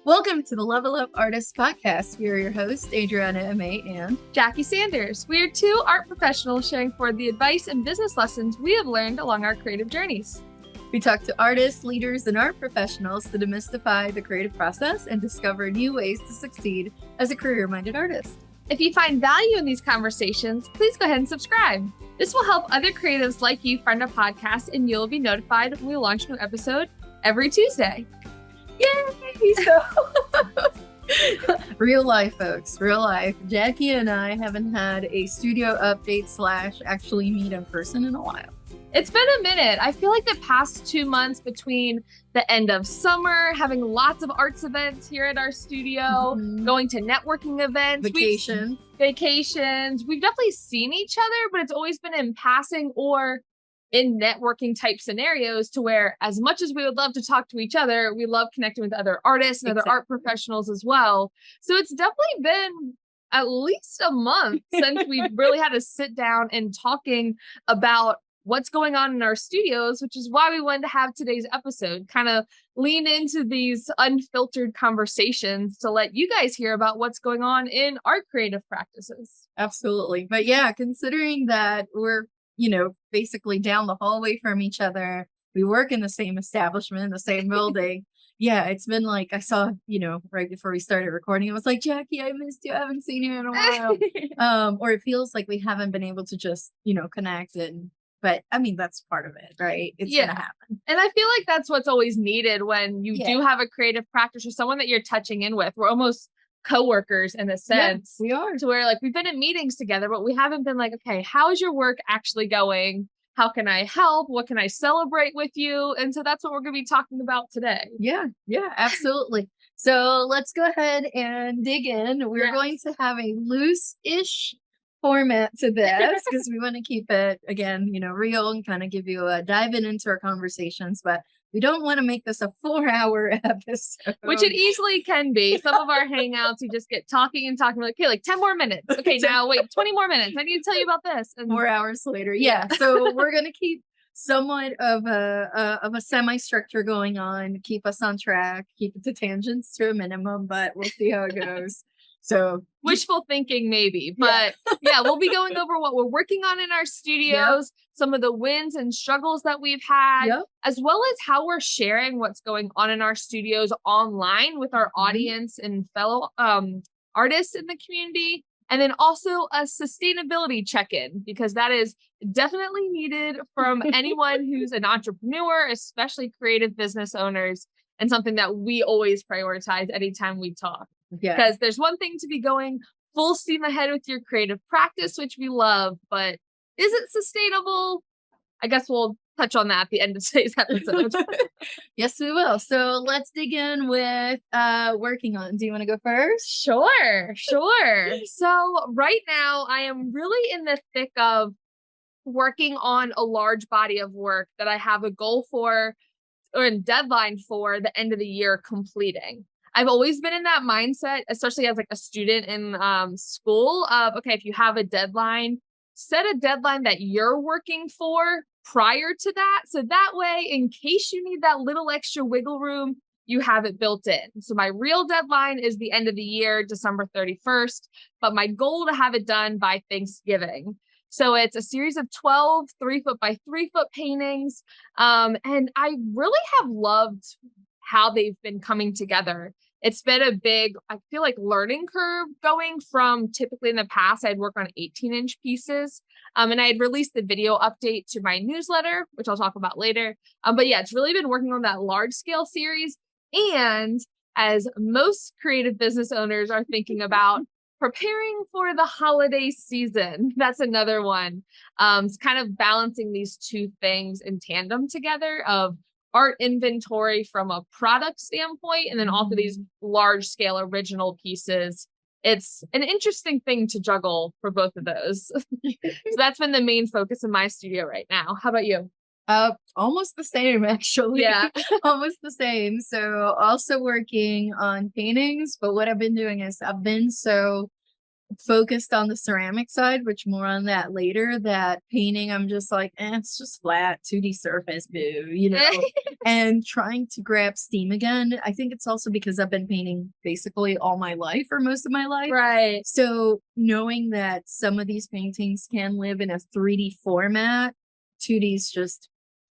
Welcome to the Level Up Artists Podcast. We are your hosts, Adriana and Jackie Sanders. We are two art professionals sharing forward the advice and business lessons we have learned along our creative journeys. We talk to artists, leaders, and art professionals to demystify the creative process and discover new ways to succeed as a career-minded artist. If you find value in these conversations, please go ahead and subscribe. This will help other creatives like you find our podcast, and you'll be notified when we launch a new episode every Tuesday. Yay! So, real life, folks, real life. Jackie and I haven't had a studio update / actually meet in person in a while. It's been a minute. I feel like the past 2 months between the end of summer, having lots of arts events here at our studio, going to networking events, vacations. We've definitely seen each other, but it's always been in passing or in networking type scenarios to where, as much as we would love to talk to each other, we love connecting with other artists and other art professionals as well. So it's definitely been at least a month since we've really had to sit down and talking about what's going on in our studios, which is why we wanted to have today's episode, kind of lean into these unfiltered conversations to let you guys hear about what's going on in our creative practices. Absolutely. But yeah, considering that we're, basically down the hallway from each other, we work in the same establishment, the same building. Yeah, it's been like, I saw, right before we started recording, it was like, Jackie, I missed you. I haven't seen you in a while. Or it feels like we haven't been able to just, connect. But I mean, that's part of it, right? It's going to happen. And I feel like that's what's always needed when you do have a creative practice or someone that you're touching in with. We're almost coworkers in a sense. We are. To where we've been in meetings together, but we haven't been like, okay, how is your work actually going? How can I help? What can I celebrate with you? And so that's what we're going to be talking about today. Yeah, absolutely. So let's go ahead and dig in. We're going to have a loose-ish format to this because we want to keep it, again, real and kind of give you a dive into our conversations, but we don't want to make this a 4-hour episode. Which it easily can be. Some of our hangouts, you just get talking and talking. We're like, okay, 10 more minutes. Okay, now wait, 20 more minutes. I need to tell you about this. And 4 hours later. Yeah. So we're going to keep somewhat of a semi-structure going on, keep us on track, keep the tangents to a minimum, but we'll see how it goes. So wishful thinking, maybe, but we'll be going over what we're working on in our studios, some of the wins and struggles that we've had, as well as how we're sharing what's going on in our studios online with our audience and fellow artists in the community. And then also a sustainability check-in, because that is definitely needed from anyone who's an entrepreneur, especially creative business owners, and something that we always prioritize anytime we talk. Because there's one thing to be going full steam ahead with your creative practice, which we love, but is it sustainable? I guess we'll touch on that at the end of today's episode. Yes, we will. So let's dig in with working on. Do you want to go first? Sure. So right now I am really in the thick of working on a large body of work that I have a goal for or a deadline for the end of the year completing. I've always been in that mindset, especially as a student in school of, okay, if you have a deadline, set a deadline that you're working for prior to that. So that way, in case you need that little extra wiggle room, you have it built in. So my real deadline is the end of the year, December 31st, but my goal to have it done by Thanksgiving. So it's a series of 12 3-foot by 3-foot paintings. And I really have loved how they've been coming together. It's been a big, I feel like, learning curve going from typically in the past, I'd work on 18-inch pieces. And I had released the video update to my newsletter, which I'll talk about later. But it's really been working on that large scale series. And as most creative business owners are thinking about preparing for the holiday season, that's another one. It's kind of balancing these two things in tandem together of art inventory from a product standpoint, and then also these large scale original pieces. It's an interesting thing to juggle for both of those. So that's been the main focus in my studio right now. How about you? Almost the same, actually. Yeah. Almost the same. So also working on paintings, but what I've been doing is I've been so focused on the ceramic side, which more on that later. That painting, I'm just like, it's just flat 2D surface, boo, and trying to grab steam again. I think it's also because I've been painting basically all my life or most of my life. Right. So knowing that some of these paintings can live in a 3D format, 2D's just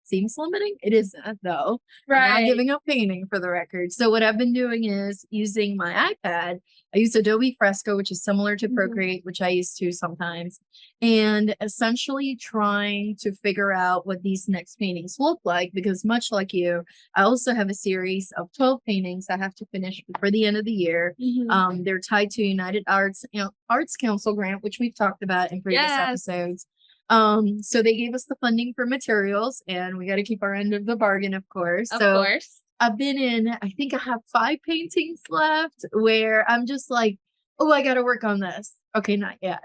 seems limiting. It isn't though. I'm not Right. giving up painting for the record. So what I've been doing is using my iPad. I use Adobe Fresco, which is similar to Procreate, which I use too sometimes, and essentially trying to figure out what these next paintings look like, because much like you, I also have a series of 12 paintings I have to finish before the end of the year. They're tied to United Arts, Arts Council grant, which we've talked about in previous episodes. So they gave us the funding for materials, and we got to keep our end of the bargain, of course. Of course. I've been in, I think I have 5 paintings left where I'm just like, oh, I got to work on this. Okay, not yet.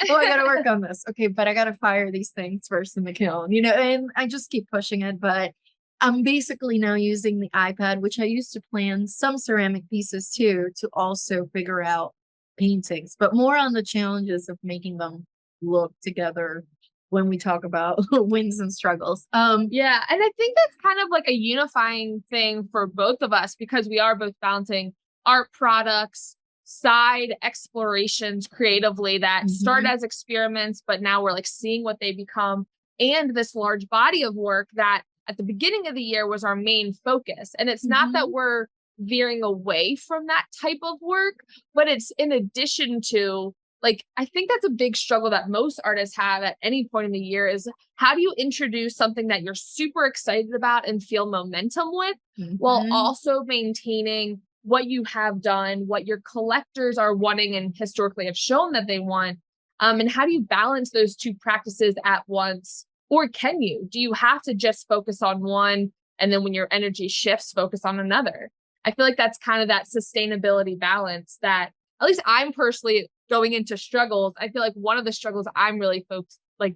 Oh, I got to work on this. Okay, but I got to fire these things first in the kiln, and I just keep pushing it. But I'm basically now using the iPad, which I used to plan some ceramic pieces too, to also figure out paintings, but more on the challenges of making them look together when we talk about wins and struggles. Yeah, and I think that's kind of like a unifying thing for both of us, because we are both balancing art products, side explorations creatively that start as experiments, but now we're like seeing what they become, and this large body of work that at the beginning of the year was our main focus. And it's not that we're veering away from that type of work, but it's in addition to, like, I think that's a big struggle that most artists have at any point in the year, is how do you introduce something that you're super excited about and feel momentum with while also maintaining what you have done, what your collectors are wanting and historically have shown that they want. And how do you balance those two practices at once? Or can you? Do you have to just focus on one, and then when your energy shifts, focus on another? I feel like that's kind of that sustainability balance that at least I'm personally going into struggles. I feel like one of the struggles I'm really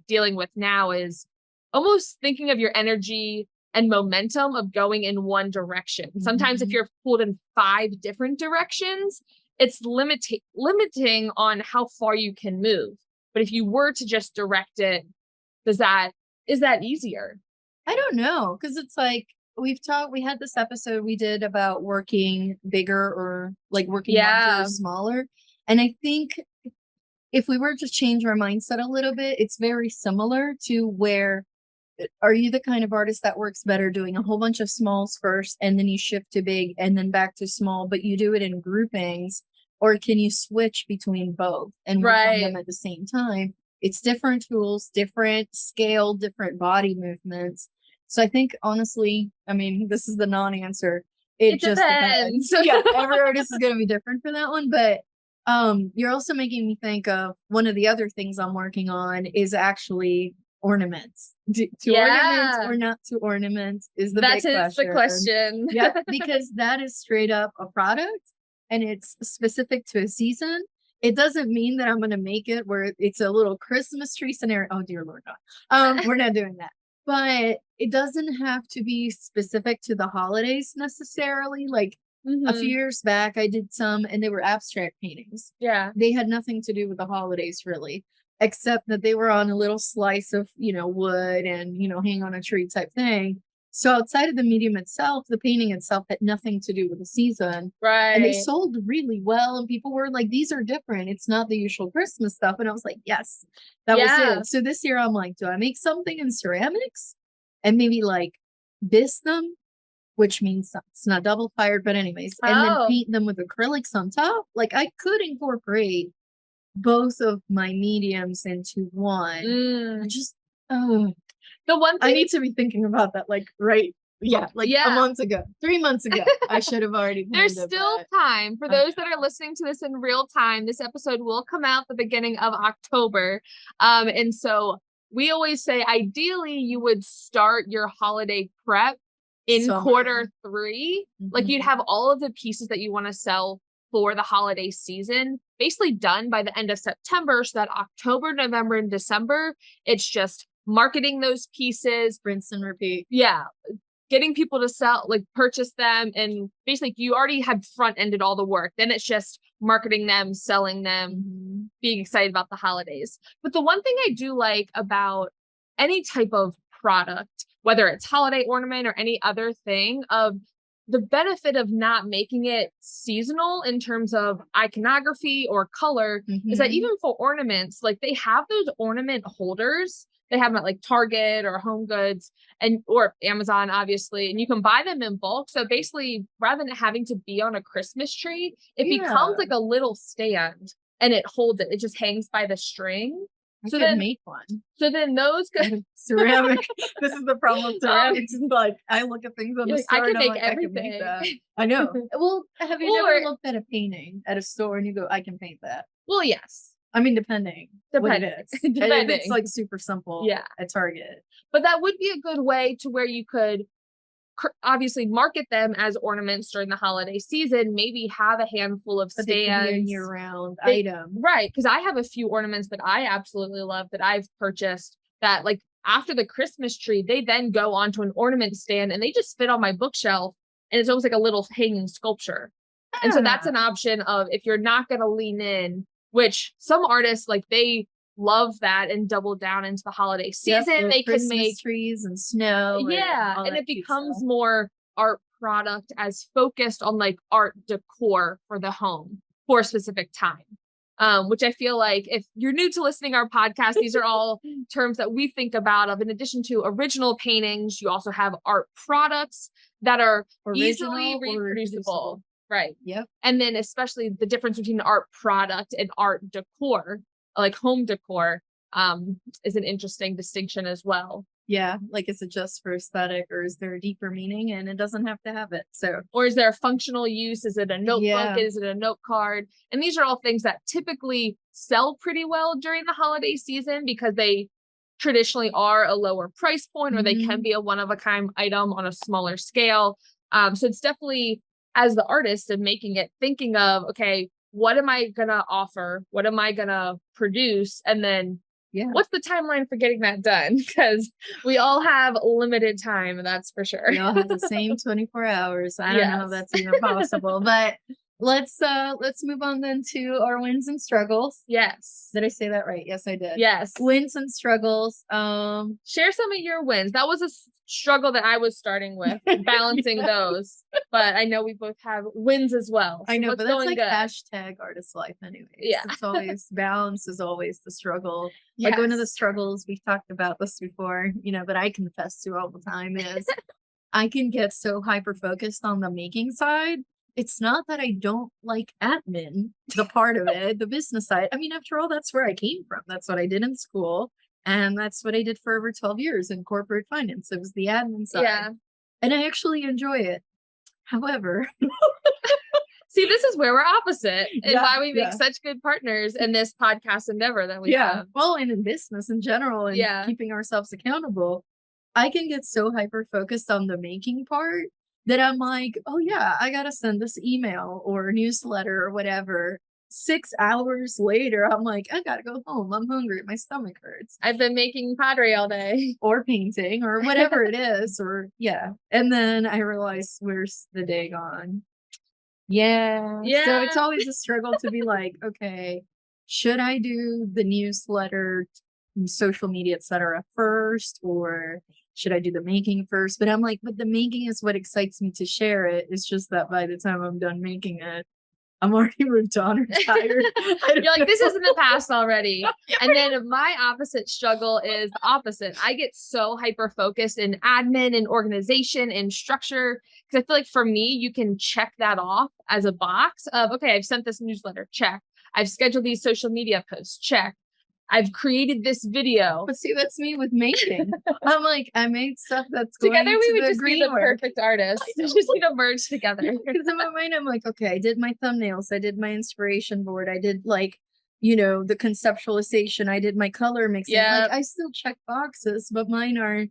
dealing with now is almost thinking of your energy and momentum of going in one direction. Sometimes if you're pulled in 5 different directions, it's limiting on how far you can move. But if you were to just direct it, is that easier? I don't know, because it's like we had this episode we did about working bigger or like working larger or smaller. And I think if we were to change our mindset a little bit, it's very similar to where, are you the kind of artist that works better doing a whole bunch of smalls first and then you shift to big and then back to small, but you do it in groupings? Or can you switch between both and work on them at the same time? It's different tools, different scale, different body movements. So I think, honestly, I mean, this is the non-answer. It just depends. Yeah, every artist is going to be different for that one. But you're also making me think of one of the other things I'm working on is actually ornaments. To ornaments or not to ornaments is the big question. That is the question. Yep, because that is straight up a product and it's specific to a season. It doesn't mean that I'm going to make it where it's a little Christmas tree scenario. Oh, dear Lord, no. We're not doing that. But it doesn't have to be specific to the holidays necessarily. Like a few years back, I did some, and they were abstract paintings. Yeah. They had nothing to do with the holidays, really, except that they were on a little slice of, wood and, hang on a tree type thing. So outside of the medium itself, the painting itself had nothing to do with the season. Right. And they sold really well. And people were like, these are different. It's not the usual Christmas stuff. And I was like, yes, that was it. So this year I'm like, do I make something in ceramics and maybe like bisque them, which means it's not double fired, but anyways, and then paint them with acrylics on top? Like I could incorporate both of my mediums into one. Just, the one thing I need to be thinking about that, a month ago, 3 months ago. I should have already. There's still time for those that are listening to this in real time. This episode will come out the beginning of October. And so we always say, ideally, you would start your holiday prep in quarter 3. Like you'd have all of the pieces that you want to sell for the holiday season basically done by the end of September, so that October, November, and December, it's just marketing those pieces, rinse and repeat. Yeah. getting people to purchase them. And basically you already had front ended all the work. Then it's just marketing them, selling them, being excited about the holidays. But the one thing I do like about any type of product, whether it's holiday ornament or any other thing, of the benefit of not making it seasonal in terms of iconography or color is that even for ornaments, like they have those ornament holders. They have them at like Target or Home Goods or Amazon, obviously, and you can buy them in bulk. So basically, rather than having to be on a Christmas tree, it becomes like a little stand and it holds it. It just hangs by the string. I could make one. So then those ceramic. This is the problem with ceramics. It's like I look at things on the store. I can make like, everything. I can make that. I know. Well, have you ever looked at a painting at a store and you go, I can paint that? Well, yes. I mean, depending what it is. Depending. It's like super simple. Yeah. At Target. But that would be a good way to where you could obviously market them as ornaments during the holiday season, maybe have a handful of stands. They can be a year-round item. Right, because I have a few ornaments that I absolutely love that I've purchased that like after the Christmas tree, they then go onto an ornament stand and they just fit on my bookshelf and it's almost like a little hanging sculpture. And so that's an option of if you're not going to lean in, which some artists like they love that and double down into the holiday season. They Christmas can make trees and snow. And it becomes more art product as focused on like art decor for the home for a specific time. Which I feel like if you're new to listening to our podcast, these are all terms that we think about of in addition to original paintings, you also have art products that are easily reproducible. Right. Yep. And then especially the difference between art product and art decor, like home decor, is an interesting distinction as well. Yeah. Like, is it just for aesthetic or is there a deeper meaning? And it doesn't have to have it. So, or is there a functional use? Is it a notebook? Is it a note card? And these are all things that typically sell pretty well during the holiday season because they traditionally are a lower price point or they can be a one-of-a-kind item on a smaller scale. So it's definitely, as the artist and making it, thinking of, okay, what am I going to offer? What am I going to produce? And then what's the timeline for getting that done? Because we all have limited time, that's for sure. We all have the same 24 hours. I don't know how that's even possible, but let's move on then to our wins and struggles. Yes. Did I say that right? Yes, I did. Yes. Wins and struggles. Share some of your wins. That was a struggle that I was starting with, balancing those. But I know we both have wins as well. So I know, but that's like good? hashtag artist life anyways. Yeah. It's always balance is always the struggle. Like one of the struggles we've talked about this before, but I confess to all the time is I can get so hyper focused on the making side. It's not that I don't like admin, the part of it, the business side. I mean, after all, that's where I came from. That's what I did in school. And that's what I did for over 12 years in corporate finance. It was the admin side. Yeah. And I actually enjoy it. However, see, this is where we're opposite and why we make such good partners in this podcast endeavor that we have. Well, and in business in general and keeping ourselves accountable, I can get so hyper focused on the making part that I'm like, oh yeah, I got to send this email or newsletter or whatever. 6 hours later, I'm like, I got to go home. I'm hungry. My stomach hurts. I've been making pottery all day. Or painting or whatever it is. And then I realize, where's the day gone? Yeah. So it's always a struggle to be like, okay, should I do the newsletter, social media, etc. first, or should I do the making first? But I'm like, but the making is what excites me to share it. It's just that by the time I'm done making it, I'm already moved on or tired. You're like, this is in the past already. And then my opposite struggle is the opposite. I get so hyper focused in admin and organization and structure. Because I feel like for me, you can check that off as a box of, okay, I've sent this newsletter, check. I've scheduled these social media posts, check. I've created this video. But see, that's me with making. I'm like, I made stuff that's together. Going we to would the just be the work. perfect artists. We just need to merge together. Because in my mind, I'm like, okay, I did my thumbnails, I did my inspiration board, I did the conceptualization, I did my color mixing. Like I still check boxes, but mine are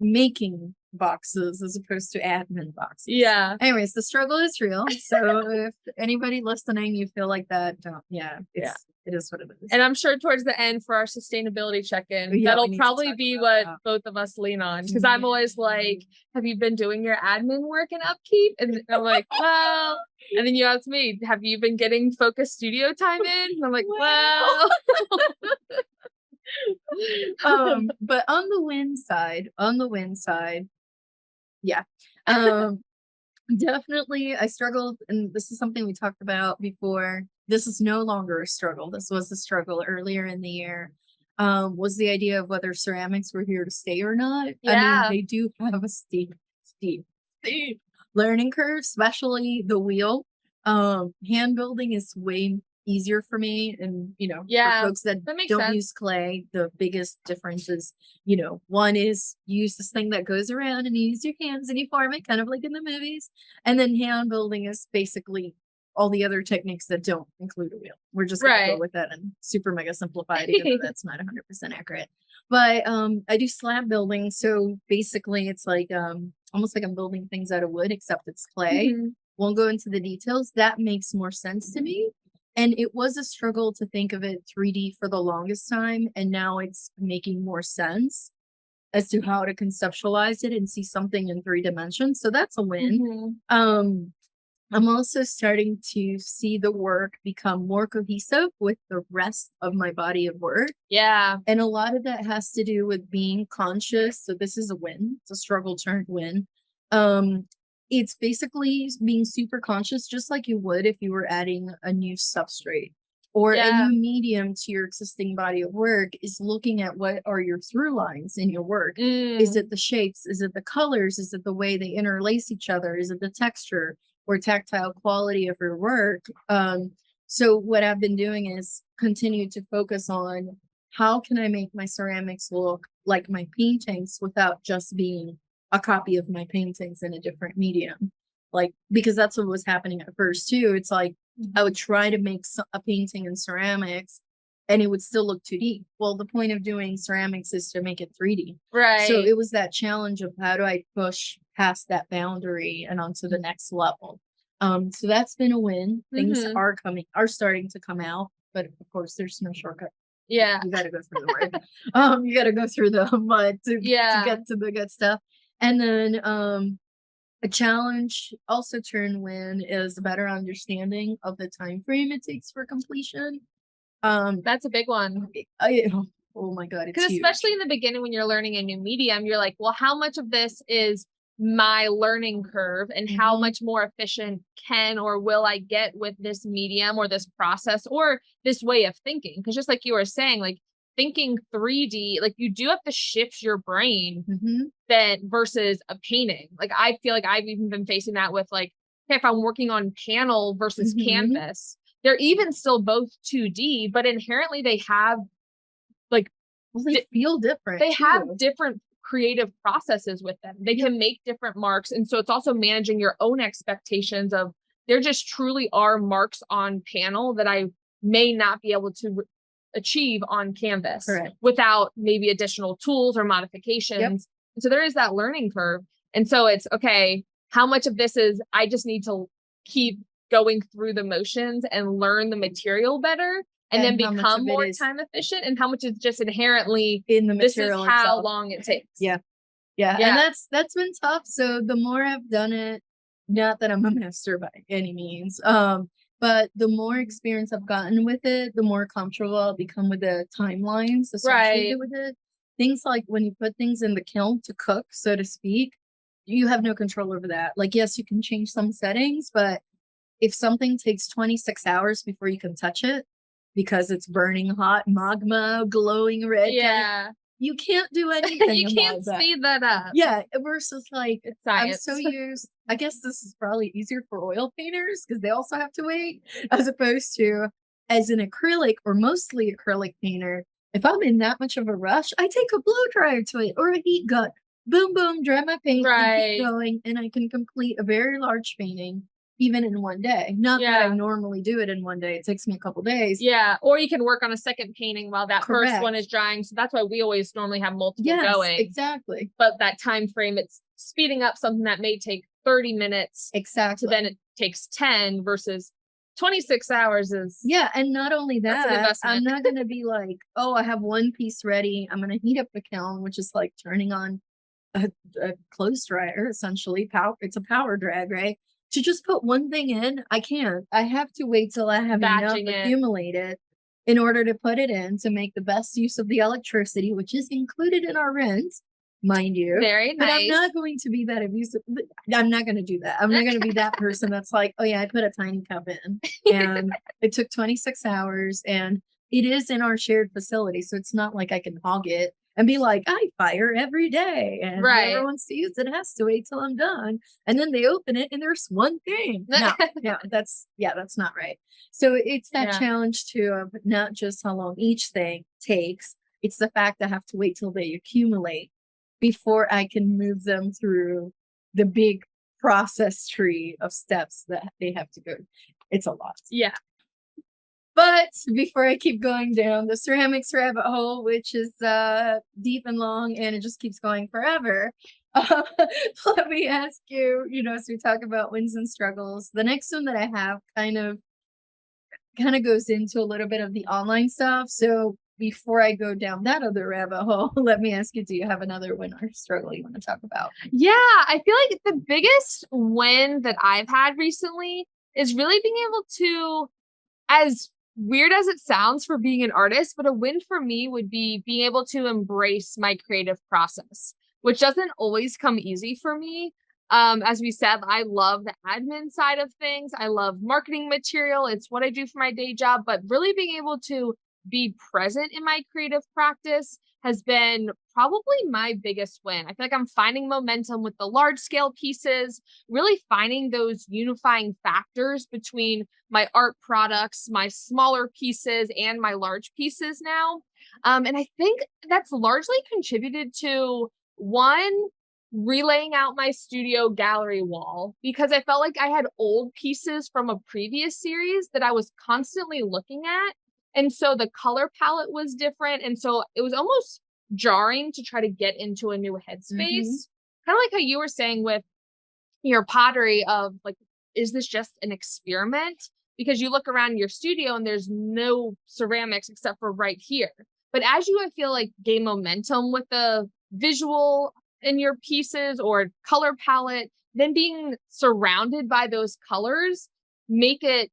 making boxes as opposed to admin boxes. Yeah. Anyways, the struggle is real. So if anybody listening, you feel like that, don't, it is what it is. And I'm sure towards the end for our sustainability check-in, Yeah, we that'll need to probably talk be about what that. both of us lean on. Because I'm always like, have you been doing your admin work and upkeep? And I'm like, well, and then you ask me, have you been getting focused studio time in? And I'm like, well. But on the win side, yeah. Definitely I struggled, and this is something we talked about before. This is no longer a struggle. This was a struggle earlier in the year. Was the idea of whether ceramics were here to stay or not. I mean, they do have a steep learning curve, especially the wheel. Hand building is way easier for me, and for folks that makes don't sense. use clay, the biggest difference is, one is you use this thing that goes around and you use your hands and you form it kind of like in the movies, and then hand building is basically all the other techniques that don't include a wheel. We're just gonna go with that and super mega simplified, even though that's not 100% accurate. But I do slab building, so basically it's like almost like I'm building things out of wood, except it's clay. Won't go into the details. That makes more sense to me. And it was a struggle to think of it 3D for the longest time, and now it's making more sense as to how to conceptualize it and see something in 3 dimensions. So that's a win. I'm also starting to see the work become more cohesive with the rest of my body of work. Yeah. And a lot of that has to do with being conscious. So this is a win. It's a struggle turned win. It's basically being super conscious, just like you would if you were adding a new substrate or a new medium to your existing body of work, is looking at what are your through lines in your work. Is it the shapes? Is it the colors? Is it the way they interlace each other? Is it the texture or tactile quality of your work? So what I've been doing is continue to focus on how can I make my ceramics look like my paintings without just being a copy of my paintings in a different medium. Like, because that's what was happening at first too. It's like I would try to make a painting in ceramics and it would still look 2D. Well, the point of doing ceramics is to make it 3D. Right. So it was that challenge of how do I push past that boundary and onto the next level. So that's been a win. Things are starting to come out, but of course there's no shortcut. Yeah. You gotta go through the work. You gotta go through the mud to get to the good stuff. And then a challenge also turned win is a better understanding of the time frame it takes for completion. That's a big one. Oh my God. Because especially in the beginning when you're learning a new medium, you're like, well, how much of this is my learning curve and how much more efficient can or will I get with this medium or this process or this way of thinking? Because just like you were saying, like thinking 3D, like you do have to shift your brain that versus a painting. Like I feel like I've even been facing that with like, okay, if I'm working on panel versus canvas, they're even still both 2D, but inherently they have like, they feel different. They have different creative processes with them. They can make different marks. And so it's also managing your own expectations of there just truly are marks on panel that I may not be able to achieve on canvas without maybe additional tools or modifications. And so there is that learning curve. And so it's okay, how much of this is I just need to keep going through the motions and learn the material better and then become more time efficient, and how much is just inherently in the material. This is how long it takes. Yeah. And that's been tough. So the more I've done it, not that I'm a master by any means, but the more experience I've gotten with it, the more comfortable I'll become with the timelines associated with it. Things like when you put things in the kiln to cook, so to speak, you have no control over that. Like, yes, you can change some settings, but if something takes 26 hours before you can touch it, because it's burning hot magma, glowing red. You can't do anything. You can't speed that up. Yeah. Versus like, I'm so used. I guess this is probably easier for oil painters because they also have to wait, as opposed to as an acrylic or mostly acrylic painter. If I'm in that much of a rush, I take a blow dryer to it or a heat gun. Boom, boom, dry my paint and keep going. And I can complete a very large painting, even in one day. Not that I Yeah. normally do it in one day. It takes me a couple days. Yeah. Or you can work on a second painting while that first one Correct. is drying. So that's why we always normally have multiple Yes, going. exactly. But that time frame, it's speeding up something that may take 30 minutes. So Exactly. then it takes 10 versus 26 hours is Yeah, and not only that's an that, I'm investment. not gonna be like, "Oh, I have one piece ready. I'm gonna heat up the kiln," which is like turning on a clothes dryer, essentially. It's a power drag, right? To just put one thing in, I can't. I have to wait till I have enough Batching it. accumulated in order to put it in to make the best use of the electricity, which is included in our rent, mind you. Very But I'm nice. not going to be that abusive. I'm not going to do that. I'm not going to be that person that's like, oh yeah, I put a tiny cup in and it took 26 hours and it is in our shared facility. So it's not like I can hog it and be like, I fire every day and Right. whoever wants to use it has to wait till I'm done. And then they open it and there's one thing. No, that's not right. So it's that Yeah. challenge too of not just how long each thing takes. It's the fact I have to wait till they accumulate before I can move them through the big process tree of steps that they have to go. It's a lot. Yeah. But before I keep going down the ceramics rabbit hole, which is deep and long and it just keeps going forever, let me ask you, as we talk about wins and struggles, the next one that I have kind of goes into a little bit of the online stuff. So before I go down that other rabbit hole, let me ask you, do you have another win or struggle you want to talk about? Yeah, I feel like the biggest win that I've had recently is really being able to, as weird as it sounds for being an artist, but a win for me would be being able to embrace my creative process, which doesn't always come easy for me. As we said, I love the admin side of things. I love marketing material. It's what I do for my day job, but really being able to be present in my creative practice has been probably my biggest win. I feel like I'm finding momentum with the large scale pieces, really finding those unifying factors between my art products, my smaller pieces, and my large pieces now. And I think that's largely contributed to one, relaying out my studio gallery wall because I felt like I had old pieces from a previous series that I was constantly looking at. And so the color palette was different. And so it was almost jarring to try to get into a new headspace. Kind of like how you were saying with your pottery of like, is this just an experiment? Because you look around your studio and there's no ceramics except for right here. But as you, I feel like, gain momentum with the visual in your pieces or color palette, then being surrounded by those colors make it,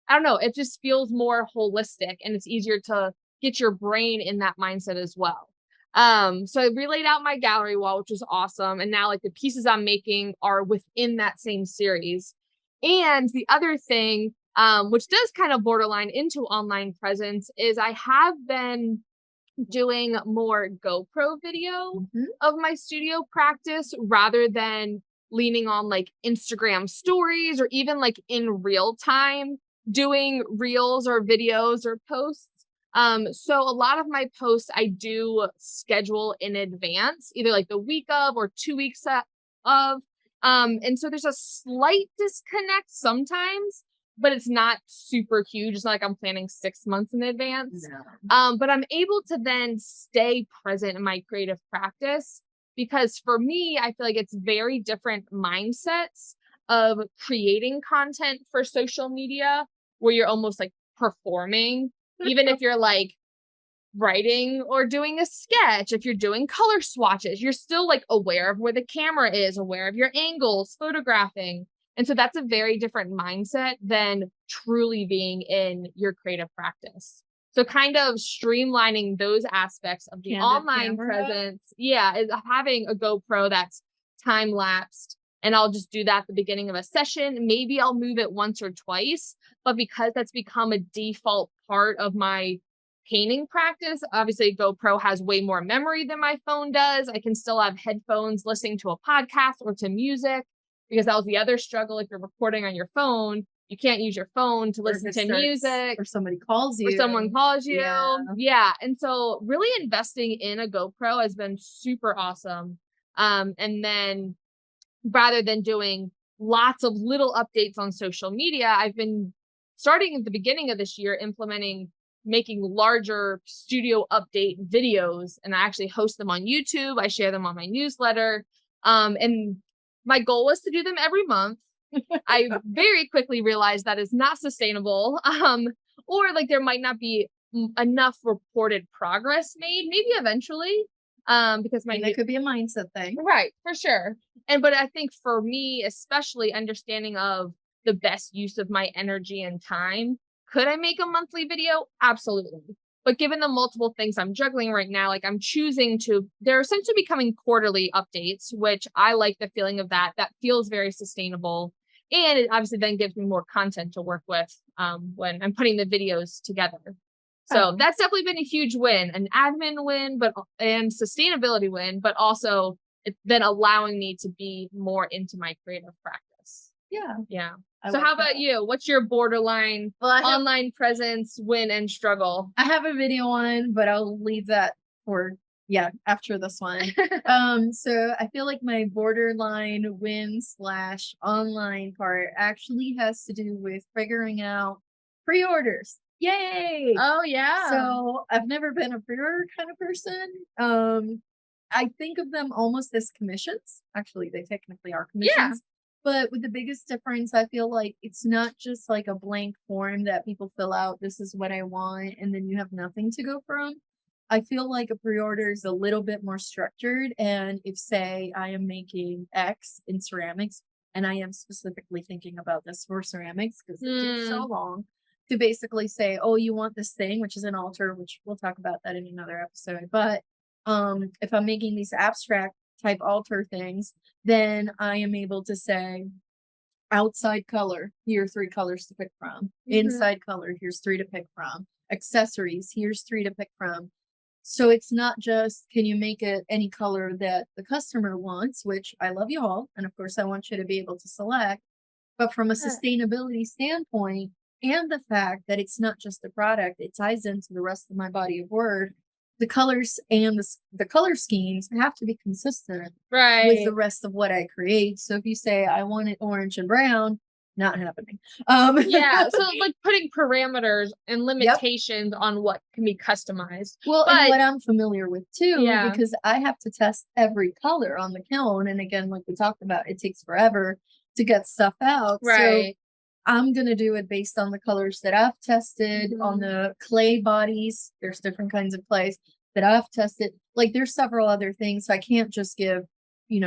I don't know, it just feels more holistic and it's easier to get your brain in that mindset as well. So I relayed out my gallery wall, which was awesome. And now like the pieces I'm making are within that same series. And the other thing, which does kind of borderline into online presence, is I have been doing more GoPro video of my studio practice rather than leaning on like Instagram stories or even like in real time doing reels or videos or posts. So a lot of my posts I do schedule in advance, either like the week of or 2 weeks of. And so there's a slight disconnect sometimes, but it's not super huge. It's not like I'm planning 6 months in advance. No. But I'm able to then stay present in my creative practice because for me, I feel like it's very different mindsets of creating content for social media where you're almost like performing, even if you're like writing or doing a sketch, if you're doing color swatches, you're still like aware of where the camera is, aware of your angles, photographing. And so that's a very different mindset than truly being in your creative practice. So kind of streamlining those aspects of the Candid online camera. presence. Yeah, is having a GoPro that's time lapsed. And I'll just do that at the beginning of a session. Maybe I'll move it once or twice, but because that's become a default part of my painting practice, obviously GoPro has way more memory than my phone does. I can still have headphones listening to a podcast or to music because that was the other struggle. If you're recording on your phone, you can't use your phone to listen to music. Or somebody calls you. Or someone calls you. Yeah. And so really investing in a GoPro has been super awesome. And then rather than doing lots of little updates on social media. I've been starting at the beginning of this year implementing making larger studio update videos, and I actually host them on YouTube. I share them on my newsletter. And my goal was to do them every month. I very quickly realized that is not sustainable. Or like there might not be enough reported progress made, maybe eventually. Because my And it could be a mindset thing. right, for sure. But I think for me, especially understanding of the best use of my energy and time, could I make a monthly video? Absolutely. But given the multiple things I'm juggling right now, like I'm choosing to, they're essentially becoming quarterly updates, which I like the feeling of that. That feels very sustainable. And it obviously then gives me more content to work with when I'm putting the videos together. So that's definitely been a huge win, an admin win, and sustainability win, but also it's then allowing me to be more into my creative practice. Yeah. Yeah. I So like how about that. you? What's your borderline Well, online presence win and struggle? I have a video on, but I'll leave that for after this one. So I feel like my borderline win slash online part actually has to do with figuring out pre-orders. Yay! Oh yeah. So I've never been a pre-order kind of person. I think of them almost as commissions. Actually, they technically are commissions. But with the biggest difference, I feel like it's not just like a blank form that people fill out. This is what I want, and then you have nothing to go from. I feel like a pre-order is a little bit more structured. And if, say, I am making X in ceramics, and I am specifically thinking about this for ceramics because it takes so long to basically say, oh, you want this thing, which is an altar, which we'll talk about that in another episode. But if I'm making these abstract type altar things, then I am able to say, outside color, here are 3 colors to pick from. Inside color, here's 3 to pick from. Accessories, here's 3 to pick from. So it's not just, can you make it any color that the customer wants, which I love you all. And of course, I want you to be able to select. But from a sustainability standpoint, and the fact that it's not just a product, it ties into the rest of my body of work. The colors and the color schemes have to be consistent with the rest of what I create. So if you say I want it orange and brown, not happening. Yeah, so like putting parameters and limitations on what can be customized. Well, and what I'm familiar with too, because I have to test every color on the kiln. And again, like we talked about, it takes forever to get stuff out. So I'm going to do it based on the colors that I've tested on the clay bodies. There's different kinds of clays that I've tested. Like there's several other things. So I can't just give,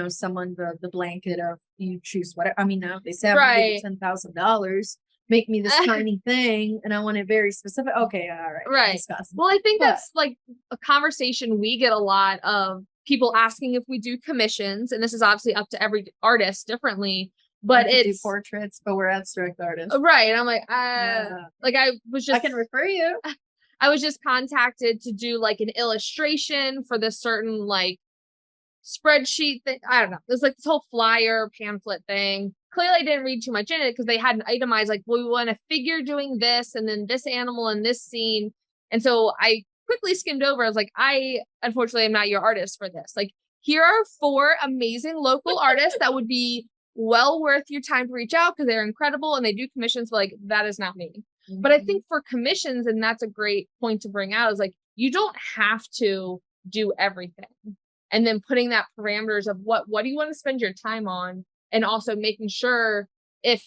someone the blanket of you choose whatever. I mean, now if they say I'm going to give you $10,000, make me this tiny thing and I want it very specific. Okay. All right. Right. Well, I think that's like a conversation we get a lot of people asking if we do commissions. And this is obviously up to every artist differently. But it's do portraits, but we're abstract artists. Right. And I'm like, like I can refer you. I was just contacted to do like an illustration for this certain like spreadsheet thing. I don't know. There's like this whole flyer pamphlet thing. Clearly I didn't read too much in it because they hadn't itemized like, well, we want a figure doing this and then this animal in this scene. And so I quickly skimmed over. I was like, I unfortunately am not your artist for this. Like, here are 4 amazing local artists that would be well worth your time to reach out because they're incredible and they do commissions, but like that is not me. But I think for commissions, and that's a great point to bring out, is like you don't have to do everything. And then putting that parameters of what do you want to spend your time on, and also making sure if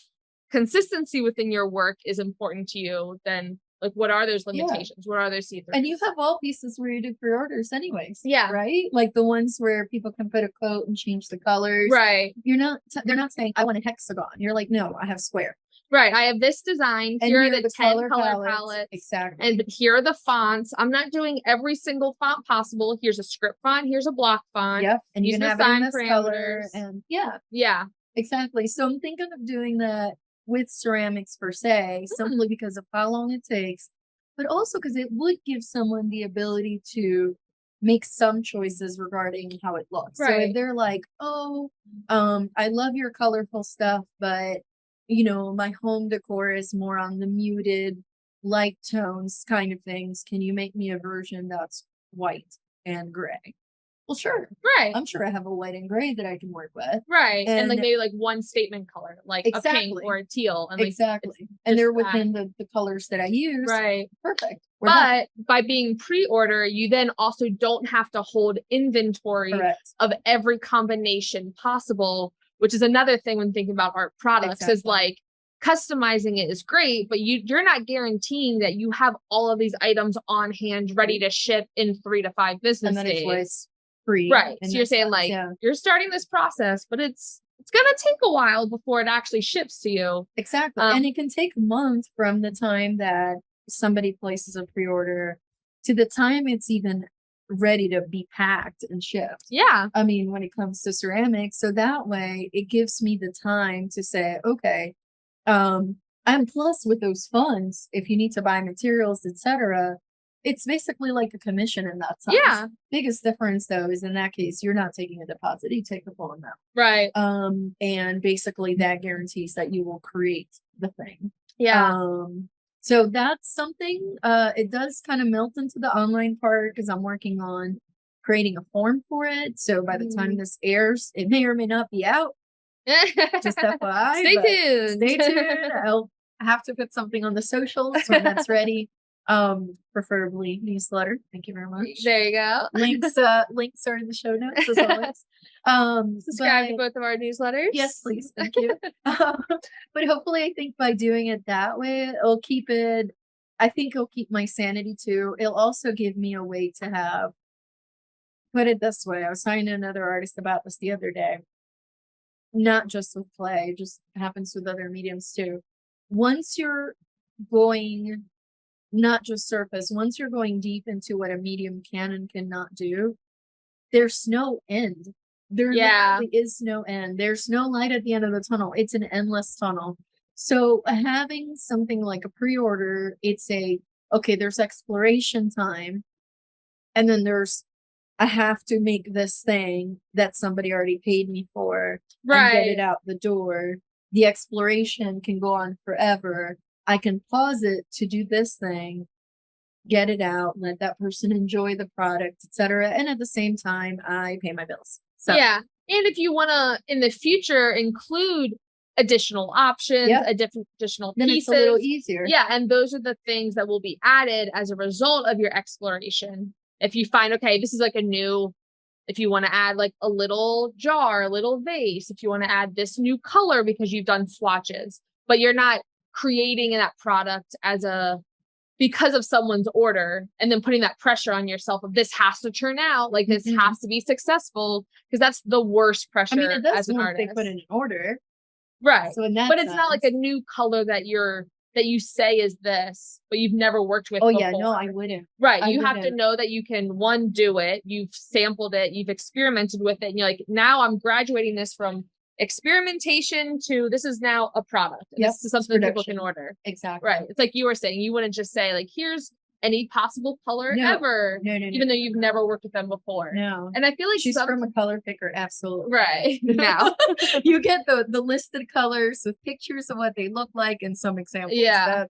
consistency within your work is important to you, then like what are those limitations? What are those see-throughs? And you have all pieces where you do pre-orders anyways. Yeah. Right? Like the ones where people can put a coat and change the colors. Right. They're not saying I want a hexagon. You're like, no, I have square. Right. I have this design. Here are the 10 color palettes. Exactly. And here are the fonts. I'm not doing every single font possible. Here's a script font. Here's a block font. Yep. And you can have it in this color. parameters. And Yeah. Exactly. So I'm thinking of doing that with ceramics per se, simply because of how long it takes, but also because it would give someone the ability to make some choices regarding how it looks. So if they're like, oh, I love your colorful stuff, but my home decor is more on the muted light tones kind of things. Can you make me a version that's white and gray? Well, sure. Right. I'm sure I have a white and gray that I can work with. Right. And like And maybe like one statement color, like a pink exactly. or a teal. And like Exactly. it's And they're just that. within the colors that I use. Right. Perfect. We're done. But by being pre-order, you then also don't have to hold inventory Correct. of every combination possible, which is another thing when thinking about art products is Exactly. like customizing it is great, but you're not guaranteeing that you have all of these items on hand ready to ship in 3 to 5 business And then it's days. what's free. Right. in So you're that saying sense, like yeah. you're starting this process, but it's gonna take a while before it actually ships to you. Exactly. And it can take months from the time that somebody places a pre-order to the time it's even ready to be packed and shipped. Yeah. I mean, when it comes to ceramics. So that way it gives me the time to say, okay, and plus with those funds, if you need to buy materials, etc., it's basically like a commission in that sense. Yeah. Biggest difference though is in that case, you're not taking a deposit, you take the full amount. Right. And basically that guarantees that you will create the thing. Yeah. So that's something, it does kind of melt into the online part because I'm working on creating a form for it. So by the time this airs, it may or may not be out. Just FYI. Stay tuned. Stay tuned. I'll have to put something on the socials when that's ready. Preferably newsletter. Thank you very much. There you go. Links are in the show notes as always. Subscribe to both of our newsletters. Yes, please. Thank you. But hopefully I think by doing it that way, I think it'll keep my sanity too. It'll also give me a way to put it this way. I was talking to another artist about this the other day. Not just with clay, just happens with other mediums too. Once you're going, not just surface, once you're going deep into what a medium can and cannot do, there's no end. There literally is no end. There's no light at the end of the tunnel. It's an endless tunnel. So having something like a pre-order, there's exploration time. And then I have to make this thing that somebody already paid me for and get it out the door. The exploration can go on forever. I can pause it to do this thing, get it out, let that person enjoy the product, etc. And at the same time, I pay my bills. So yeah. And if you want to in the future include additional options, additional then pieces, it's a little easier. Yeah. And those are the things that will be added as a result of your exploration. If you find, okay, this is like if you want to add like a little jar, a little vase, if you want to add this new color because you've done swatches, but you're not creating that product because of someone's order and then putting that pressure on yourself of this has to turn out, like this has to be successful, because that's the worst pressure. I mean, it does as an once artist. they put in an order. Right. So in that but it's not like a new color that you say is this, but you've never worked with before. Yeah, no, I wouldn't. Right. You have to know that you can, one, do it. You've sampled it. You've experimented with it. And you're like, now I'm graduating this from experimentation to this is now a product. And this is something that people can order. Exactly. Right. It's like you were saying, you wouldn't just say like, here's any possible color ever. No. Even though you've never worked with them before. No. And I feel like she's from a color picker. Absolutely. Right. Now you get the listed colors with pictures of what they look like and some examples. Yeah.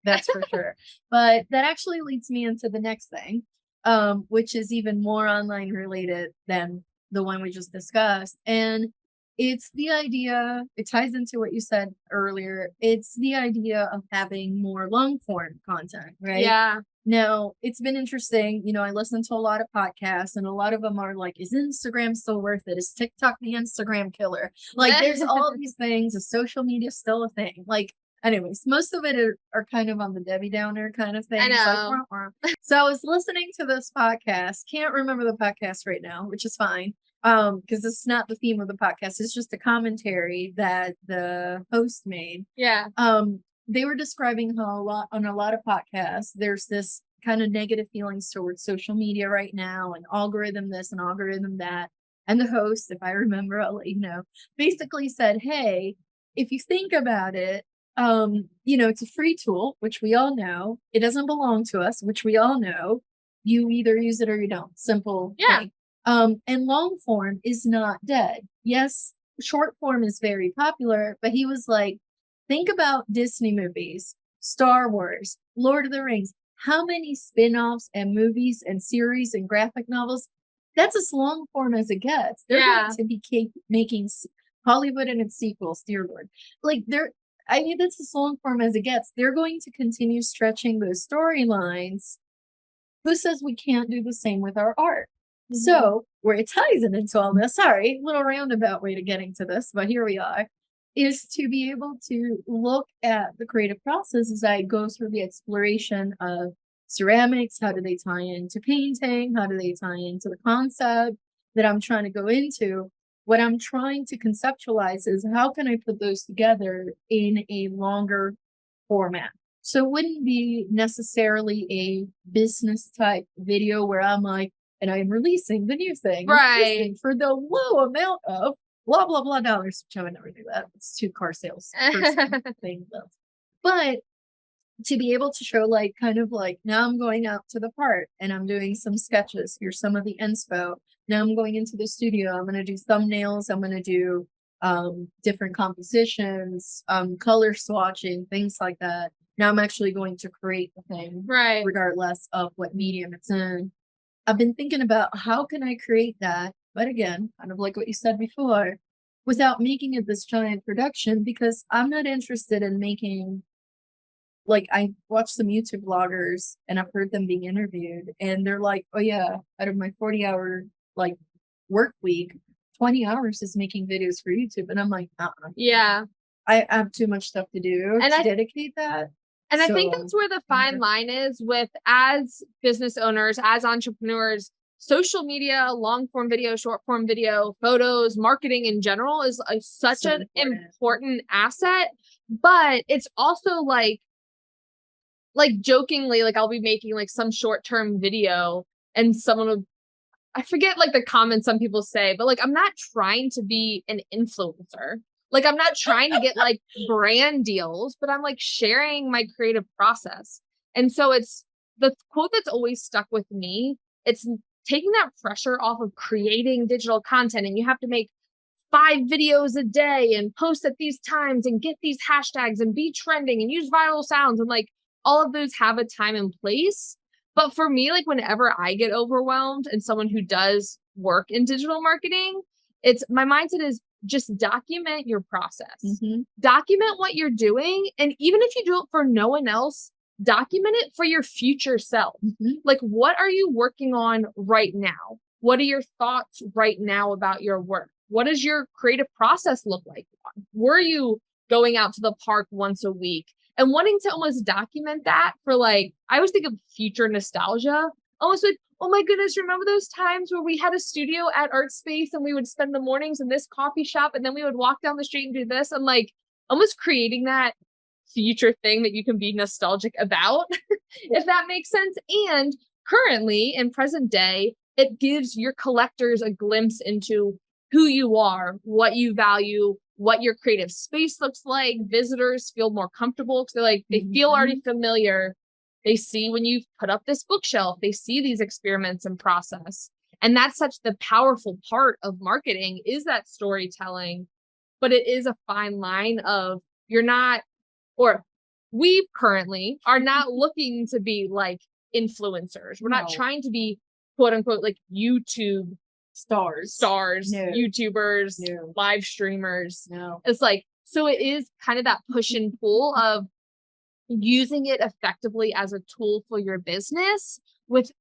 That's for sure. But that actually leads me into the next thing, which is even more online related than the one we just discussed. And it's the idea, it ties into what you said earlier. It's the idea of having more long form content, right? Yeah. Now, it's been interesting. I listen to a lot of podcasts and a lot of them are like, is Instagram still worth it? Is TikTok the Instagram killer? Like there's all these things. Is social media still a thing? Like, anyways, most of it are kind of on the Debbie Downer kind of thing. I know. Like, wah, wah. So I was listening to this podcast. Can't remember the podcast right now, which is fine. Because it's not the theme of the podcast. It's just a commentary that the host made. Yeah. They were describing how on a lot of podcasts, there's this kind of negative feelings towards social media right now and algorithm this and algorithm that. And the host, if I remember, I'll let you know, basically said, hey, if you think about it, it's a free tool, which we all know. It doesn't belong to us, which we all know. You either use it or you don't. Simple thing. And long form is not dead. Yes, short form is very popular, but he was like, think about Disney movies, Star Wars, Lord of the Rings. How many spin-offs and movies and series and graphic novels? That's as long form as it gets. They're going to be making Hollywood and its sequels, dear Lord. Like I mean, that's as long form as it gets. They're going to continue stretching those storylines. Who says we can't do the same with our art? Mm-hmm. So where it ties into all this, sorry, little roundabout way to getting to this, but here we are, is to be able to look at the creative process as I go through the exploration of ceramics. How do they tie into painting? How do they tie into the concept that I'm trying to go into? What I'm trying to conceptualize is how can I put those together in a longer format? So it wouldn't be necessarily a business type video where I'm like, and I'm releasing the new thing right for the low amount of blah, blah, blah dollars, which I would never do that. It's too car sales thing. But to be able to show like, kind of like, now I'm going out to the park and I'm doing some sketches. Here's some of the inspo. Now I'm going into the studio. I'm going to do thumbnails. I'm going to do different compositions, color swatching, things like that. Now I'm actually going to create the thing, right, regardless of what medium it's in. I've been thinking about how can I create that, but again, kind of like what you said before, without making it this giant production, because I'm not interested in making, like, I watched some YouTube vloggers and I've heard them being interviewed and they're like, oh yeah, out of my 40-hour like work week, 20 hours is making videos for YouTube. And I'm like, yeah, I have too much stuff to do and to dedicate that. And I think that's where the fine line is with, as business owners, as entrepreneurs, social media, long form video, short form video, photos, marketing in general is such an important asset. But it's also like jokingly, like I'll be making like some short term video and someone will, I forget like the comments some people say, but like, I'm not trying to be an influencer. Like, I'm not trying to get like brand deals, but I'm like sharing my creative process. And so it's the quote that's always stuck with me. It's taking that pressure off of creating digital content. And you have to make 5 videos a day and post at these times and get these hashtags and be trending and use viral sounds. And like all of those have a time and place. But for me, like whenever I get overwhelmed and someone who does work in digital marketing, it's my mindset is just document your process, document what you're doing. And even if you do it for no one else, document it for your future self. Like, what are you working on right now? What are your thoughts right now about your work? What does your creative process look like? Were you going out to the park once a week? And wanting to almost document that for like, I always think of future nostalgia, almost like, oh my goodness, remember those times where we had a studio at Art Space and we would spend the mornings in this coffee shop and then we would walk down the street and do this? And like almost creating that future thing that you can be nostalgic about, if that makes sense. And currently in present day, it gives your collectors a glimpse into who you are, what you value, what your creative space looks like. Visitors feel more comfortable because they feel already familiar. They see when you put up this bookshelf, they see these experiments in process. And that's such the powerful part of marketing, is that storytelling. But it is a fine line of you're not, or we currently are not looking to be like influencers. We're not trying to be quote unquote like YouTube stars, YouTubers, live streamers. It's like, so it is kind of that push and pull of using it effectively as a tool for your business with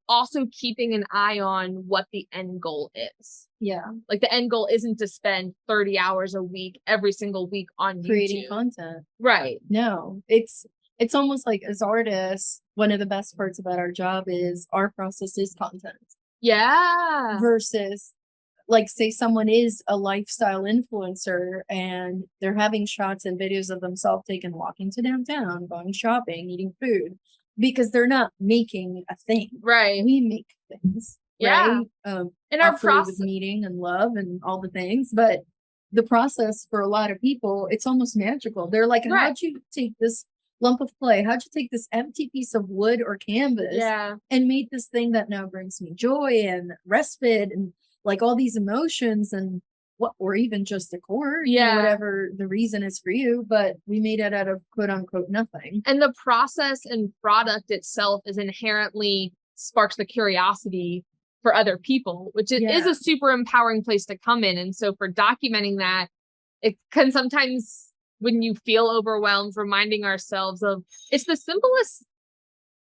also keeping an eye on what the end goal is. Yeah. Like the end goal isn't to spend 30 hours a week, every single week on creating YouTube. content. Right. No, it's almost like as artists, one of the best parts about our job is our process is content. Yeah. Versus like, say someone is a lifestyle influencer and they're having shots and videos of themselves taken walking to downtown, going shopping, eating food, because they're not making a thing. Right. We make things. Yeah. Right. And our process, meaning and love and all the things, but the process for a lot of people, it's almost magical. They're like, how'd you take this lump of clay? How'd you take this empty piece of wood or canvas and made this thing that now brings me joy and respite and like all these emotions and what, or even just decor, you know, whatever the reason is for you, but we made it out of quote unquote nothing. And the process and product itself is inherently sparks the curiosity for other people, which is a super empowering place to come in. And so for documenting that, it can sometimes, when you feel overwhelmed, reminding ourselves of it's the simplest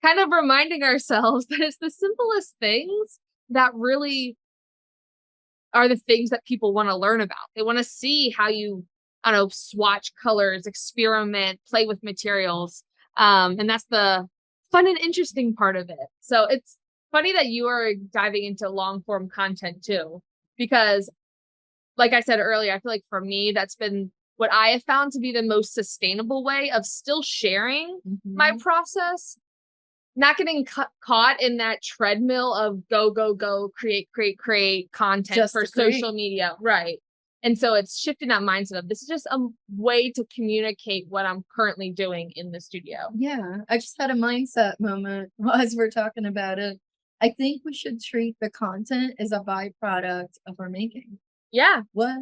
kind of reminding ourselves that it's the simplest things that really are the things that people want to learn about. They want to see how you, I don't know, swatch colors, experiment, play with materials. And that's the fun and interesting part of it. So it's funny that you are diving into long form content too, because like I said earlier, I feel like for me, that's been what I have found to be the most sustainable way of still sharing my process, not getting caught in that treadmill of go, create content just for social media. Right. And so it's shifting that mindset of this is just a way to communicate what I'm currently doing in the studio. Yeah. I just had a mindset moment as we're talking about it. I think we should treat the content as a byproduct of our making. Yeah. What?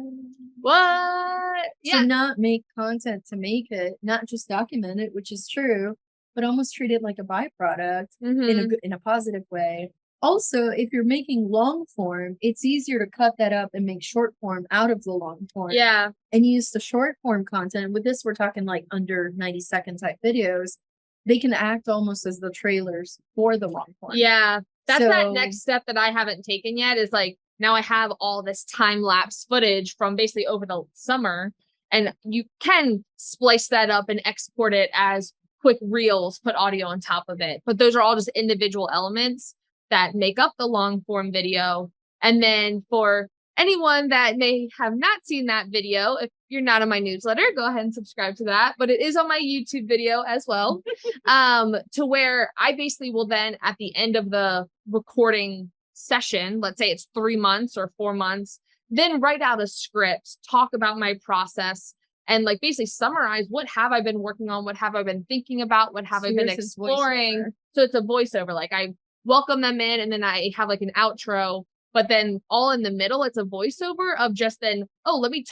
Yeah. So not make content to make it, not just document it, which is true, but almost treat it like a byproduct in a positive way. Also, if you're making long form, it's easier to cut that up and make short form out of the long form. Yeah. And use the short form content. With this, we're talking like under 90-second type videos. They can act almost as the trailers for the long form. Yeah. That's that next step that I haven't taken yet is like, now I have all this time lapse footage from basically over the summer, and you can splice that up and export it as quick reels, put audio on top of it. But those are all just individual elements that make up the long form video. And then for anyone that may have not seen that video, if you're not on my newsletter, go ahead and subscribe to that. But it is on my YouTube video as well, to where I basically will then at the end of the recording session, let's say it's 3 months or 4 months, then write out a script, talk about my process, and like basically summarize what have I been working on, what have I been thinking about, what have I been exploring. So it's a voiceover. Like I welcome them in and then I have like an outro, but then all in the middle, it's a voiceover of just then, oh, let me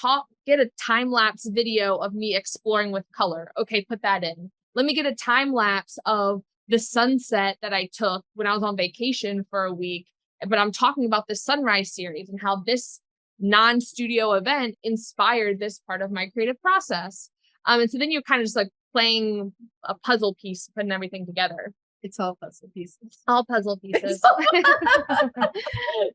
get a time lapse video of me exploring with color. Okay, put that in. Let me get a time lapse of the sunset that I took when I was on vacation for a week. But I'm talking about the Sunrise series and how this non-studio event inspired this part of my creative process. And so then you're kind of just like playing a puzzle piece, putting everything together. It's all puzzle pieces. All puzzle pieces.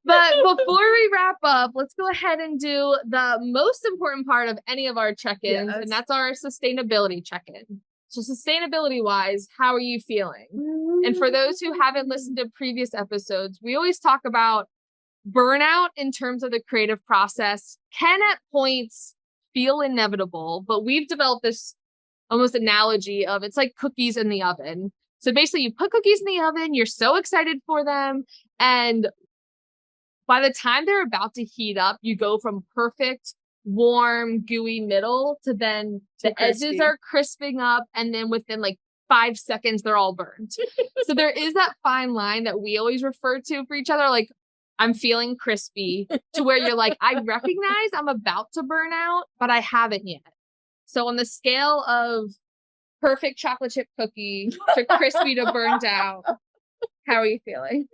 But before we wrap up, let's go ahead and do the most important part of any of our check-ins, and that's our sustainability check-in. So sustainability wise, how are you feeling? And for those who haven't listened to previous episodes, we always talk about burnout in terms of the creative process can at points feel inevitable, but we've developed this almost analogy of it's like cookies in the oven. So basically you put cookies in the oven, you're so excited for them. And by the time they're about to heat up, you go from perfect, warm, gooey middle to then the edges are crisping up. And then within like 5 seconds, they're all burned. So there is that fine line that we always refer to for each other. Like I'm feeling crispy to where you're like, I recognize I'm about to burn out, but I haven't yet. So on the scale of perfect chocolate chip cookie to crispy to burned out, how are you feeling?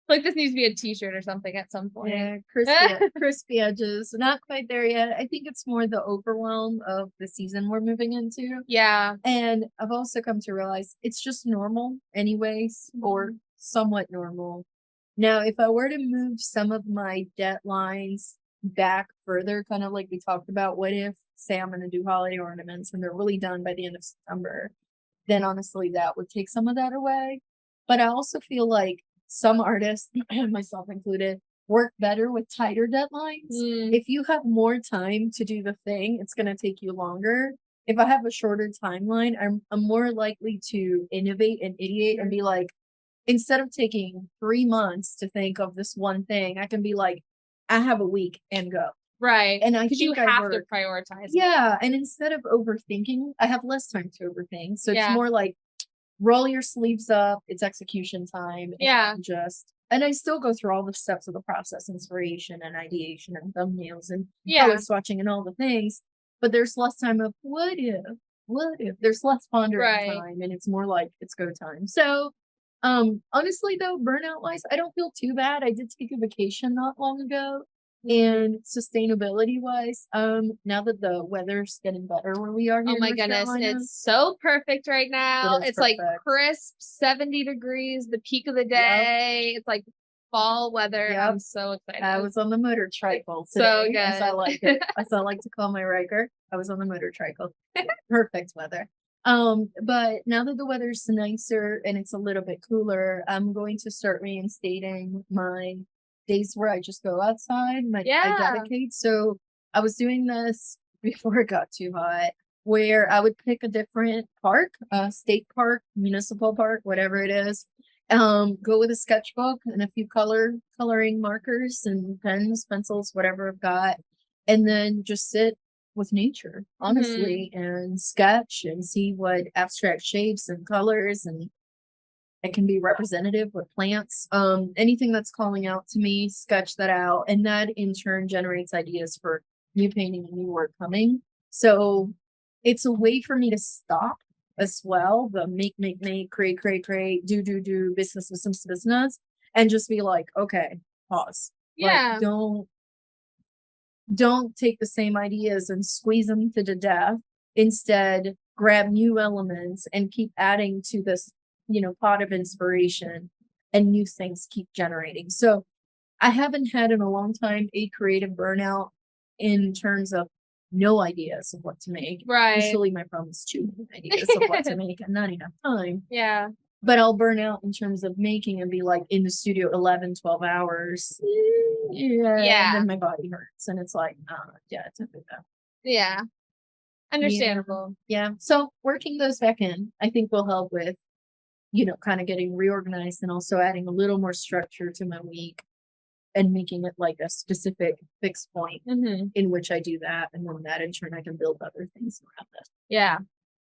Like this needs to be a t-shirt or something at some point. Yeah, crispy edges. Not quite there yet. I think it's more the overwhelm of the season we're moving into. Yeah. And I've also come to realize it's just normal anyways, or somewhat normal. Now, if I were to move some of my deadlines back further, kind of like we talked about, what if, say, I'm going to do holiday ornaments and they're really done by the end of September, then honestly, that would take some of that away. But I also feel like some artists, myself included, work better with tighter deadlines. If you have more time to do the thing, it's going to take you longer. If I have a shorter timeline, I'm more likely to innovate and ideate and be like, instead of taking 3 months to think of this one thing, I can be like, I have a week and go. Right. And I think you have to prioritize. Yeah. And instead of overthinking, I have less time to overthink. So it's more like roll your sleeves up. It's execution time. Yeah. And I still go through all the steps of the process, inspiration and ideation and thumbnails and color swatching and all the things. But there's less time of what if there's less pondering time, and it's more like it's go time. So Honestly though, burnout wise, I don't feel too bad. I did take a vacation not long ago. And sustainability wise, now that the weather's getting better where we are here Oh in my North goodness, Carolina, it's so perfect right now. it is It's like perfect. crisp 70 degrees, the peak of the Yep, day. It's like fall weather. yep. I'm so I excited. was on the motor tricycle So today, as I like good. it. As I like to call my Riker. I was on the motor tricycle. Perfect weather. But now that the weather's nicer and it's a little bit cooler, I'm going to start reinstating my days where I just go outside. I Yeah. dedicate. So I was doing this before it got too hot, where I would pick a different park, state park, municipal park, whatever it is. Go with a sketchbook and a few coloring markers and pens, pencils, whatever I've got, and then just sit with nature, honestly, and sketch and see what abstract shapes and colors and it can be representative with plants. Anything that's calling out to me, sketch that out, and that in turn generates ideas for new painting and new work coming. So it's a way for me to stop as well, the make, create, do, business, and just be like, okay, pause. Yeah. Like, don't take the same ideas and squeeze them to the death. Instead, grab new elements and keep adding to this, pot of inspiration, and new things keep generating. So I haven't had in a long time a creative burnout in terms of no ideas of what to make. Right. Usually my problem is too many ideas of what to make and not enough time. Yeah. But I'll burn out in terms of making and be like in the studio 11, 12 hours. Yeah. And then my body hurts. And it's like, yeah, it's a bit that. Yeah. Understandable. Yeah. So working those back in, I think will help with, kind of getting reorganized and also adding a little more structure to my week and making it like a specific fixed point in which I do that. And then that in turn, I can build other things around it. Yeah.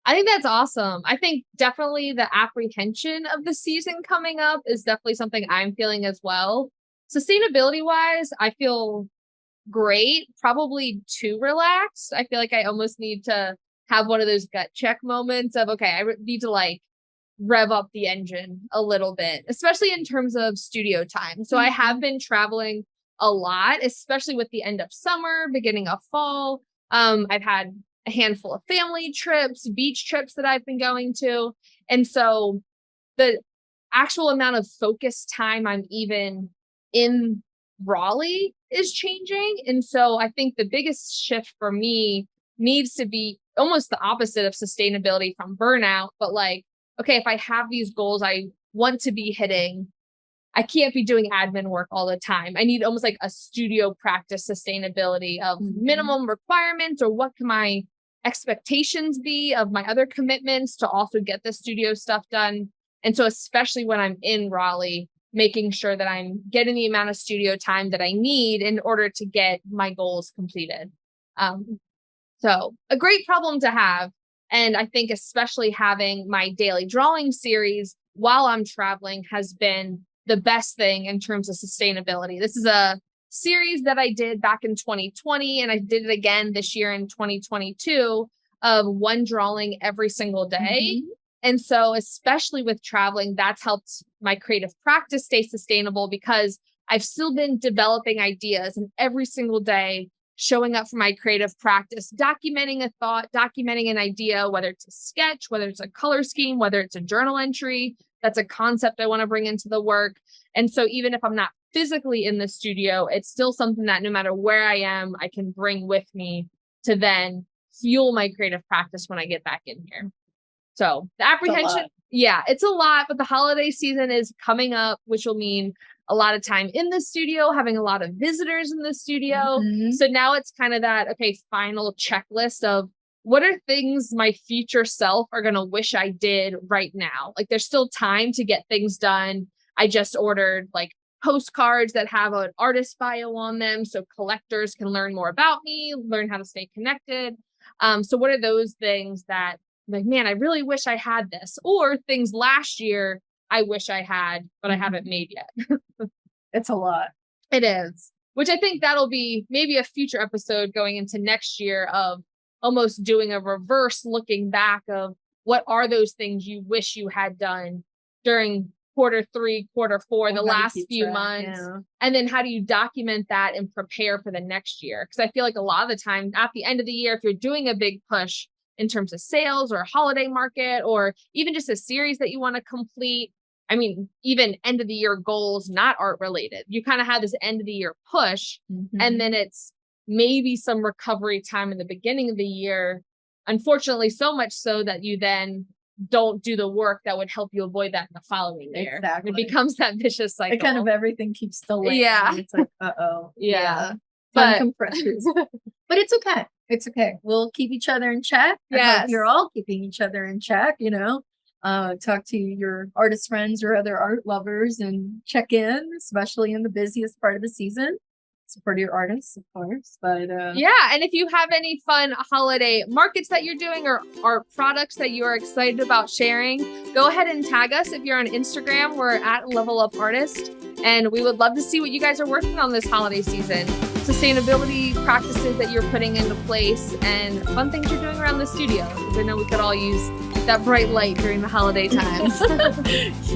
I think that's awesome. I think definitely the apprehension of the season coming up is definitely something I'm feeling as well. Sustainability wise, I feel great, probably too relaxed. I feel like I almost need to have one of those gut check moments of, okay, I need to like rev up the engine a little bit, especially in terms of studio time. So I have been traveling a lot, especially with the end of summer, beginning of fall. I've had a handful of family trips, beach trips that I've been going to. And so the actual amount of focus time I'm even in Raleigh is changing. And so I think the biggest shift for me needs to be almost the opposite of sustainability from burnout, but like, okay, if I have these goals I want to be hitting, I can't be doing admin work all the time. I need almost like a studio practice sustainability of minimum requirements, or what can my expectations be of my other commitments to also get the studio stuff done. And so especially when I'm in Raleigh, making sure that I'm getting the amount of studio time that I need in order to get my goals completed. So a great problem to have. And I think especially having my daily drawing series while I'm traveling has been the best thing in terms of sustainability. This is a series that I did back in 2020, and I did it again this year in 2022 of one drawing every single day. And so, especially with traveling, that's helped my creative practice stay sustainable because I've still been developing ideas, and every single day showing up for my creative practice, documenting a thought, documenting an idea, whether it's a sketch, whether it's a color scheme, whether it's a journal entry, that's a concept I want to bring into the work. And so even if I'm not physically in the studio, it's still something that no matter where I am, I can bring with me to then fuel my creative practice when I get back in here. So the apprehension, yeah, it's a lot, but the holiday season is coming up, which will mean a lot of time in the studio, having a lot of visitors in the studio. So now it's kind of that, okay, final checklist of what are things my future self are going to wish I did right now? Like there's still time to get things done. I just ordered like postcards that have an artist bio on them so collectors can learn more about me, learn how to stay connected. So what are those things that like, man, I really wish I had this, or things last year I wish I had, but I haven't made yet. It's a lot. It is, which I think that'll be maybe a future episode going into next year of almost doing a reverse looking back of what are those things you wish you had done during Q3, Q4, the How to last keep few track, months. yeah. And then how do you document that and prepare for the next year? Because I feel like a lot of the time at the end of the year, if you're doing a big push in terms of sales or holiday market, or even just a series that you want to complete, I mean, even end of the year goals, not art related, you kind of have this end of the year push, and then it's maybe some recovery time in the beginning of the year. Unfortunately, so much so that you then don't do the work that would help you avoid that in the following year. Exactly. It becomes that vicious cycle. It kind of everything keeps delaying. Yeah. It's like, uh-oh. Yeah. Time But compressors. But it's okay. It's okay. We'll keep each other in check. I hope Yes. you're all keeping each other in check, you know. Talk to your artist friends or other art lovers and check in, especially in the busiest part of the season. Support your artists, of course. But yeah, and if you have any fun holiday markets that you're doing or art products that you are excited about sharing, go ahead and tag us. If you're on Instagram, we're at Level Up Artist, and we would love to see what you guys are working on this holiday season. Sustainability practices that you're putting into place and fun things you're doing around the studio, because I know we could all use that bright light during the holiday times.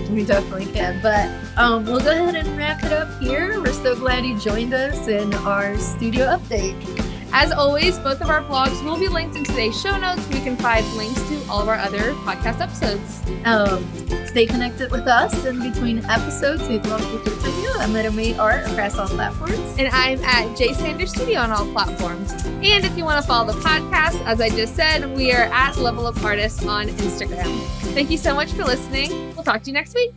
we definitely can. But we'll go ahead and wrap it up here. We're so glad you joined us in our studio update. As always, both of our blogs will be linked in today's show notes. We can find links to all of our other podcast episodes. Stay connected with us in between episodes. We'd love to hear from you. I'm at Made Art across all platforms. And I'm at J Sanders Studio on all platforms. And if you want to follow the podcast, as I just said, we are at Level Up Artists on Instagram. Thank you so much for listening. We'll talk to you next week.